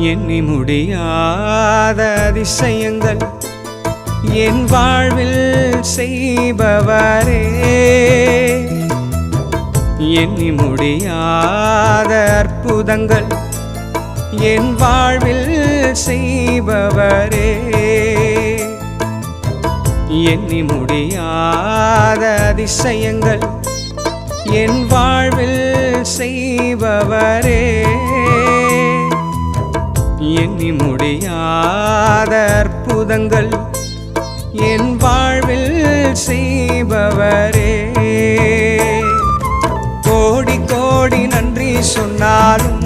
எண்ணி முடியாத அதிசயங்கள் என் வாழ்வில் செய்பவரே, எண்ணி முடியாத அற்புதங்கள் என் வாழ்வில் செய்பவரே, எண்ணி முடியாத அதிசயங்கள் என் வாழ்வில் செய்பவரே, எண்ணி முடியாத அற்புதங்கள் என் வாழ்வில் செய்பவரே. கோடி கோடி நன்றி சொன்னாலும்